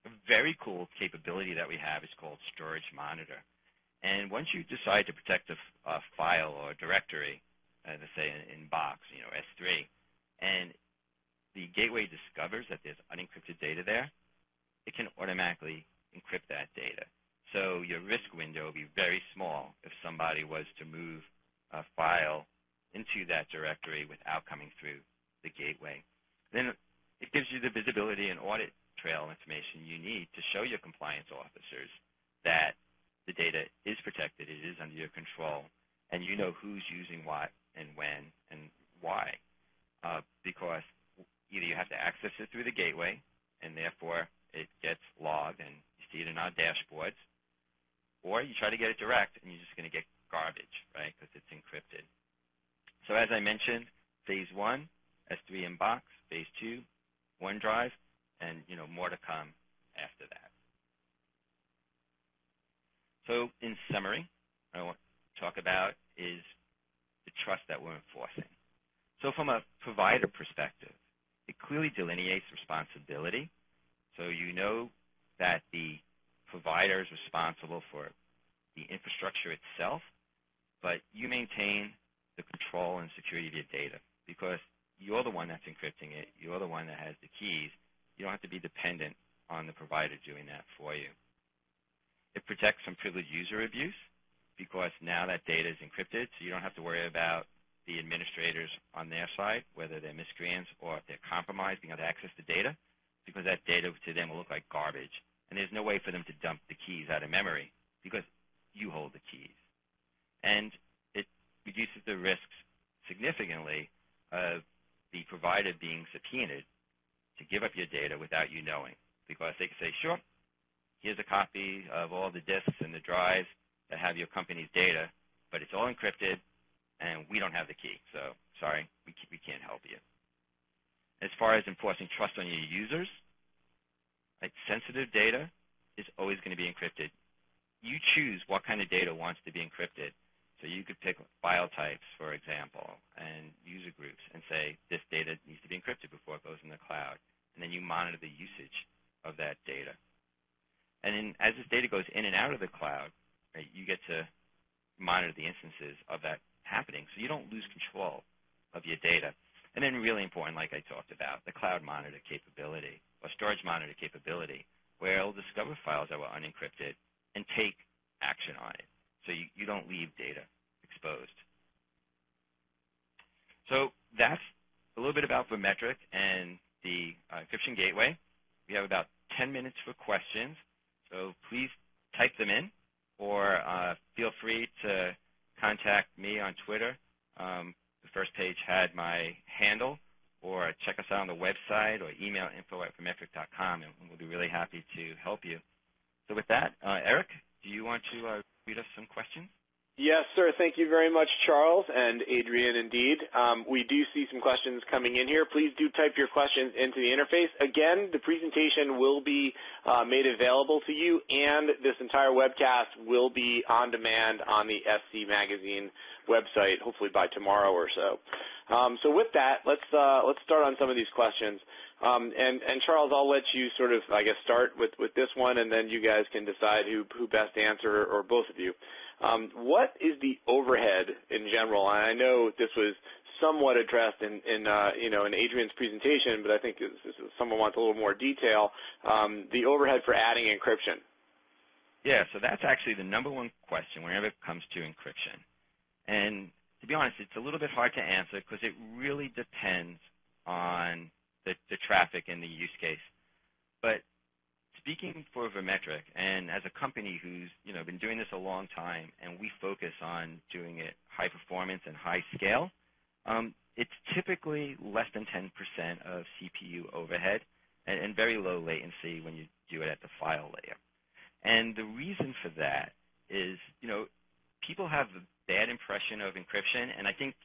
A very cool capability that we have is called Storage Monitor. And once you decide to protect a file or a directory, let's say in Box, S3, and the gateway discovers that there's unencrypted data there, it can automatically encrypt that data. So your risk window will be very small if somebody was to move a file into that directory without coming through the gateway. Then it gives you the visibility and audit trail information you need to show your compliance officers that the data is protected, it is under your control, and you know who's using what and when and why. Because either you have to access it through the gateway, and therefore it gets logged and you see it in our dashboards, or you try to get it direct and you're just going to get garbage, right, because it's encrypted. So as I mentioned, phase 1, S3 in Box, phase 2, OneDrive, and more to come after that. So in summary, what I want to talk about is the trust that we're enforcing. So from a provider perspective, it clearly delineates responsibility. So you know that the provider is responsible for the infrastructure itself, but you maintain the control and security of your data because you're the one that's encrypting it. You're the one that has the keys. You don't have to be dependent on the provider doing that for you. It protects from privileged user abuse because now that data is encrypted, so you don't have to worry about the administrators on their side, whether they're miscreants or if they're compromised being able to access the data, because that data to them will look like garbage. And there's no way for them to dump the keys out of memory because you hold the keys. And it reduces the risks significantly of the provider being subpoenaed to give up your data without you knowing, because they can say, sure, here's a copy of all the disks and the drives that have your company's data, but it's all encrypted, and we don't have the key. So, sorry, we can't help you. As far as enforcing trust on your users, sensitive data is always going to be encrypted. You choose what kind of data wants to be encrypted. So you could pick file types, for example, and user groups and say this data needs to be encrypted before it goes in the cloud. And then you monitor the usage of that data. And then as this data goes in and out of the cloud, right, you get to monitor the instances of that happening so you don't lose control of your data. And then really important, like I talked about, the cloud monitor capability or storage monitor capability, where it'll discover files that were unencrypted and take action on it. So you don't leave data exposed. So that's a little bit about Vermetric and the encryption gateway. We have about 10 minutes for questions, so please type them in, or feel free to contact me on Twitter. The first page had my handle, or check us out on the website, or email info@vermetric.com, and we'll be really happy to help you. So with that, Eric, do you want to read us some questions? Yes, sir. Thank you very much, Charles and Adrian, indeed. We do see some questions coming in here. Please do type your questions into the interface. Again, the presentation will be made available to you, and this entire webcast will be on demand on the SC Magazine website, hopefully by tomorrow or so. So with that, let's start on some of these questions. And Charles, I'll let you sort of, I guess, start with this one, and then you guys can decide who best to answer, or both of you. What is the overhead in general? And I know this was somewhat addressed in Adrian's presentation, but I think if someone wants a little more detail. The overhead for adding encryption. Yeah, so that's actually the number one question whenever it comes to encryption. And to be honest, it's a little bit hard to answer because it really depends on the traffic and the use case. But speaking for Vermetric, and as a company who's been doing this a long time, and we focus on doing it high performance and high scale, it's typically less than 10% of CPU overhead and very low latency when you do it at the file layer. And the reason for that is, people have a bad impression of encryption, and I think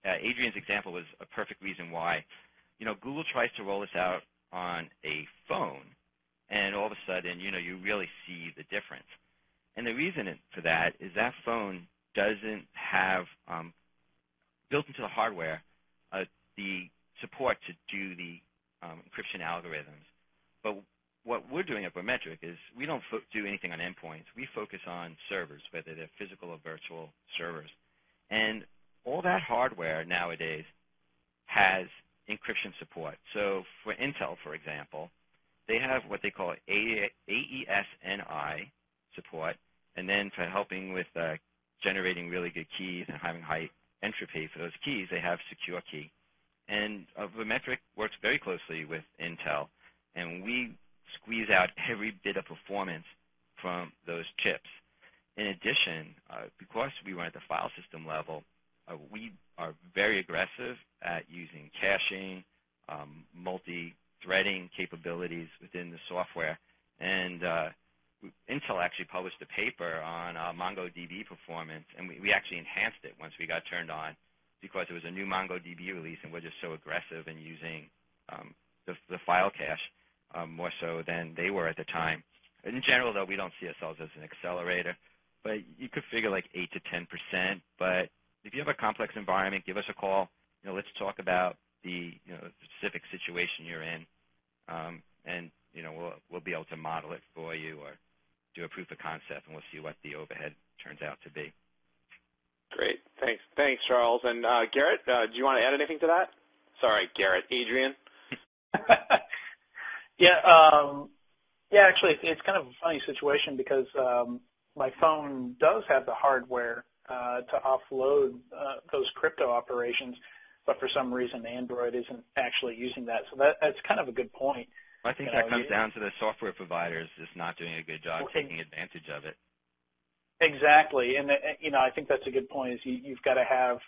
Adrian's example was a perfect reason why. Google tries to roll this out on a phone, and all of a sudden, you really see the difference. And the reason for that is that phone doesn't have built into the hardware the support to do the encryption algorithms. But what we're doing at Vermetric is we don't do anything on endpoints. We focus on servers, whether they're physical or virtual servers. And all that hardware nowadays has encryption support. So for Intel, for example, they have what they call AES-NI support, and then for helping with generating really good keys and having high entropy for those keys, they have secure key. And Vermetric works very closely with Intel, and we squeeze out every bit of performance from those chips. In addition, because we run at the file system level, we are very aggressive at using caching, multi-threading capabilities within the software. And Intel actually published a paper on MongoDB performance, and we actually enhanced it once we got turned on because it was a new MongoDB release, and we're just so aggressive in using the file cache more so than they were at the time. In general, though, we don't see ourselves as an accelerator, but you could figure like 8 to 10%. But if you have a complex environment, give us a call. Let's talk about the specific situation you're in, and we'll be able to model it for you or do a proof of concept, and we'll see what the overhead turns out to be. Great. Thanks, Charles. And Garrett, do you want to add anything to that? Sorry, Garrett. Adrian? Yeah, actually, it's kind of a funny situation because my phone does have the hardware to offload those crypto operations, but for some reason Android isn't actually using that. So that's kind of a good point. I think that comes down to the software providers just not doing a good job taking advantage of it. Exactly, and I think that's a good point. Is you've got to have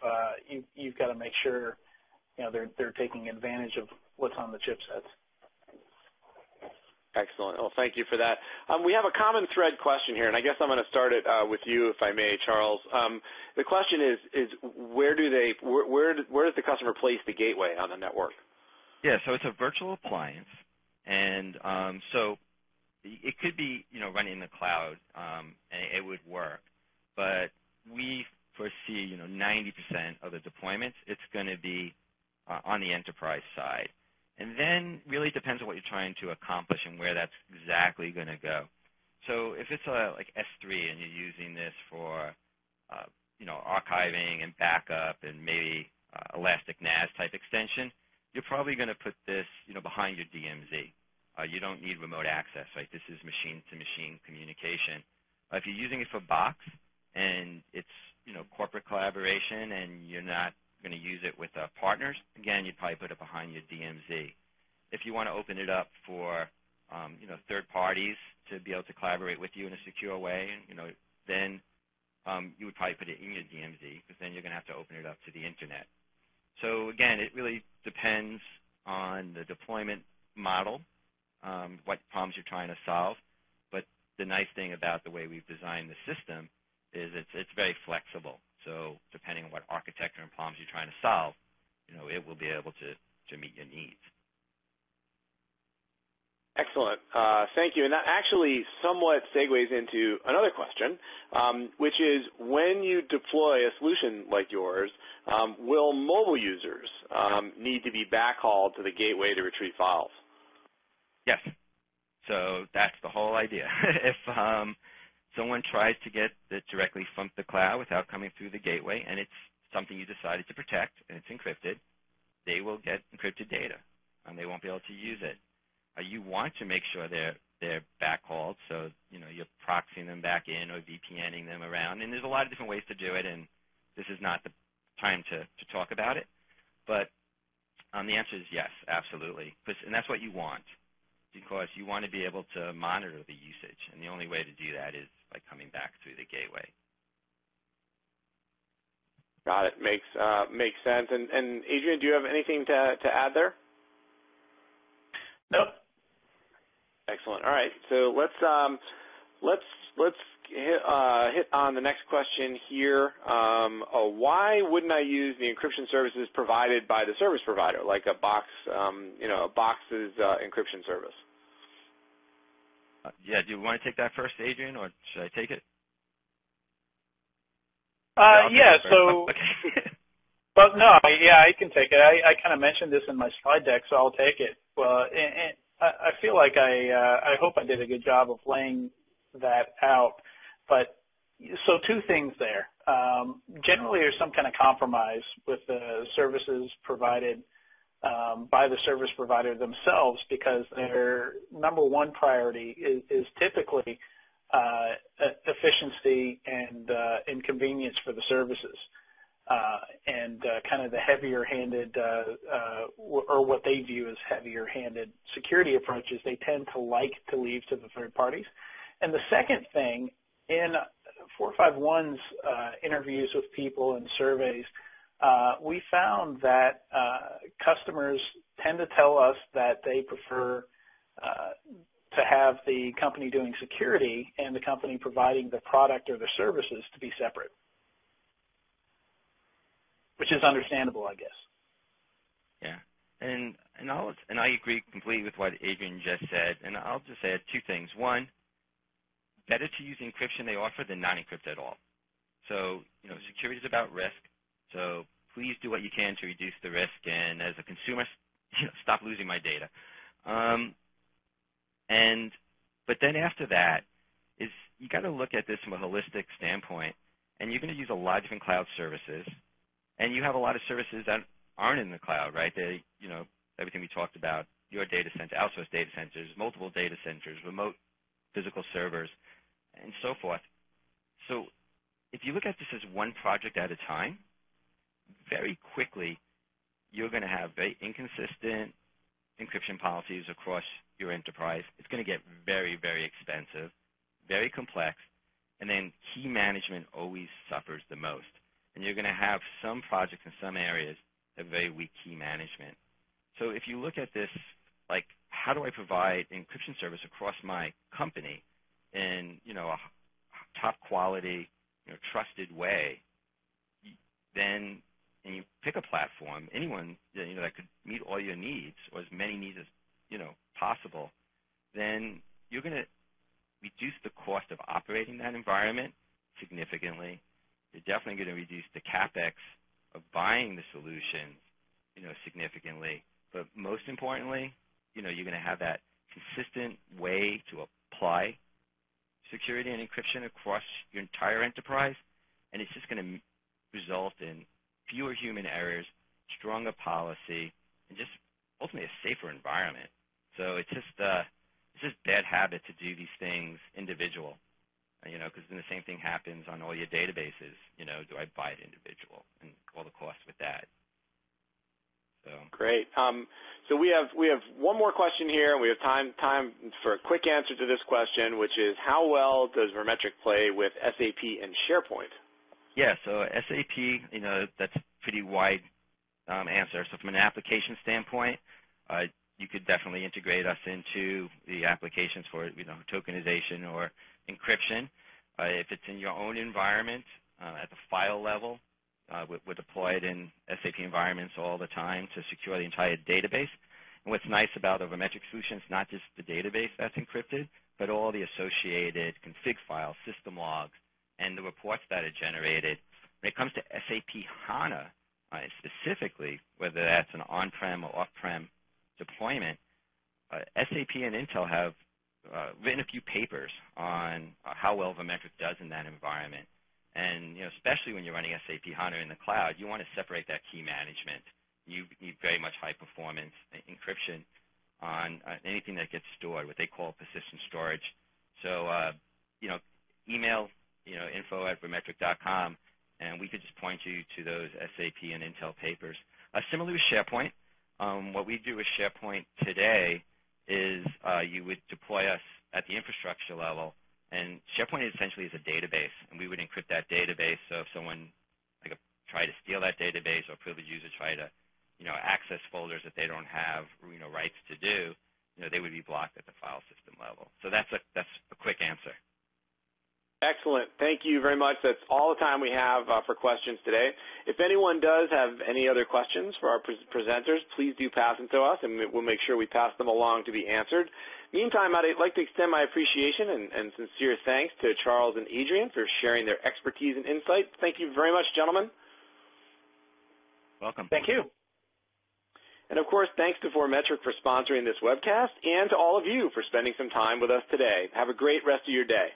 you've got to make sure they're taking advantage of what's on the chipsets. Excellent. Well, thank you for that. We have a common thread question here, and I guess I'm going to start it with you, if I may, Charles. The question is where does the customer place the gateway on the network? Yeah, so it's a virtual appliance, and so it could be running in the cloud, and it would work. But we foresee 90% of the deployments, it's going to be on the enterprise side. And then really depends on what you're trying to accomplish and where that's exactly going to go. So if it's like S3 and you're using this for archiving and backup and maybe elastic NAS type extension, you're probably going to put this behind your DMZ. You don't need remote access, right? This is machine-to-machine communication. If you're using it for Box and it's corporate collaboration and you're not going to use it with partners, again, you'd probably put it behind your DMZ. If you want to open it up for third parties to be able to collaborate with you in a secure way, then you would probably put it in your DMZ, because then you're going to have to open it up to the internet. So again, it really depends on the deployment model, what problems you're trying to solve. But the nice thing about the way we've designed the system is it's very flexible. So depending on what architecture and problems you're trying to solve, it will be able to meet your needs. Excellent. Thank you. And that actually somewhat segues into another question, which is when you deploy a solution like yours, will mobile users need to be backhauled to the gateway to retrieve files? Yes. So that's the whole idea. If someone tries to get it directly from the cloud without coming through the gateway, and it's something you decided to protect, and it's encrypted, they will get encrypted data, and they won't be able to use it. You want to make sure they're backhauled, so you're proxying them back in or VPNing them around, and there's a lot of different ways to do it, and this is not the time to talk about it. But the answer is yes, absolutely, and that's what you want, because you want to be able to monitor the usage, and the only way to do that is by coming back through the gateway. Got it. Makes sense. And Adrian, do you have anything to add there? Nope. Excellent. All right. So let's hit on the next question here. Why wouldn't I use the encryption services provided by the service provider, like a Box's encryption service? Yeah. Do you want to take that first, Adrian, or should I take it? Yeah. So. Okay. Well, no. Yeah, I can take it. I kind of mentioned this in my slide deck, so I'll take it. Well, and I feel like I hope I did a good job of laying that out. But so two things there. Generally, there's some kind of compromise with the services provided by the service provider themselves, because their number one priority is typically efficiency and convenience for the services. And kind of the heavier-handed, or what they view as heavier-handed security approaches, they tend to like to leave to the third parties. And the second thing, in 451's interviews with people and surveys, we found that customers tend to tell us that they prefer to have the company doing security and the company providing the product or the services to be separate, which is understandable, I guess. Yeah, and I agree completely with what Adrian just said, and I'll just add two things. One, better to use the encryption they offer than non-encrypt at all. So, security is about risk. So please do what you can to reduce the risk, and as a consumer, stop losing my data. But then after that is you got to look at this from a holistic standpoint, and you're going to use a lot of different cloud services. And you have a lot of services that aren't in the cloud, right? They, everything we talked about, your data center, outsourced data centers, multiple data centers, remote physical servers, and so forth. So if you look at this as one project at a time, very quickly you're going to have very inconsistent encryption policies across your enterprise. It's going to get very, very expensive, very complex, and then key management always suffers the most. And you're going to have some projects in some areas that have very weak key management. So if you look at this, like, how do I provide encryption service across my company in, a top quality, trusted way, then, and you pick a platform, anyone, that could meet all your needs, or as many needs as, possible, then you're going to reduce the cost of operating that environment significantly. You're definitely going to reduce the CapEx of buying the solutions, significantly. But most importantly, you're going to have that consistent way to apply security and encryption across your entire enterprise, and it's just going to result in fewer human errors, stronger policy, and just ultimately a safer environment. So it's just bad habit to do these things individual. Because then the same thing happens on all your databases. Do I buy it individual and all the costs with that? So great. So we have one more question here, and we have time for a quick answer to this question, which is how well does Vermetric play with SAP and SharePoint? yeah, so SAP, that's a pretty wide answer. So from an application standpoint, you could definitely integrate us into the applications for tokenization or encryption. If it's in your own environment at the file level, we're deployed in SAP environments all the time to secure the entire database. And what's nice about the Vermetric solution is not just the database that's encrypted, but all the associated config files, system logs, and the reports that are generated. When it comes to SAP HANA, specifically, whether that's an on-prem or off-prem deployment, SAP and Intel have written a few papers on how well Vermetric does in that environment. And especially when you're running SAP HANA in the cloud, you want to separate that key management. You need very much high performance encryption on anything that gets stored, what they call persistent storage. So, email info@vermetric.com, and we could just point you to those SAP and Intel papers. Similarly with SharePoint, what we do with SharePoint today is you would deploy us at the infrastructure level, and SharePoint essentially is a database, and we would encrypt that database. So if someone try to steal that database or a privileged user try to access folders that they don't have rights to do, they would be blocked at the file system level. So that's a quick answer. Excellent. Thank you very much. That's all the time we have for questions today. If anyone does have any other questions for our presenters, please do pass them to us, and we'll make sure we pass them along to be answered. Meantime, I'd like to extend my appreciation and sincere thanks to Charles and Adrian for sharing their expertise and insight. Thank you very much, gentlemen. Welcome. Thank you. And, of course, thanks to Vermetric for sponsoring this webcast, and to all of you for spending some time with us today. Have a great rest of your day.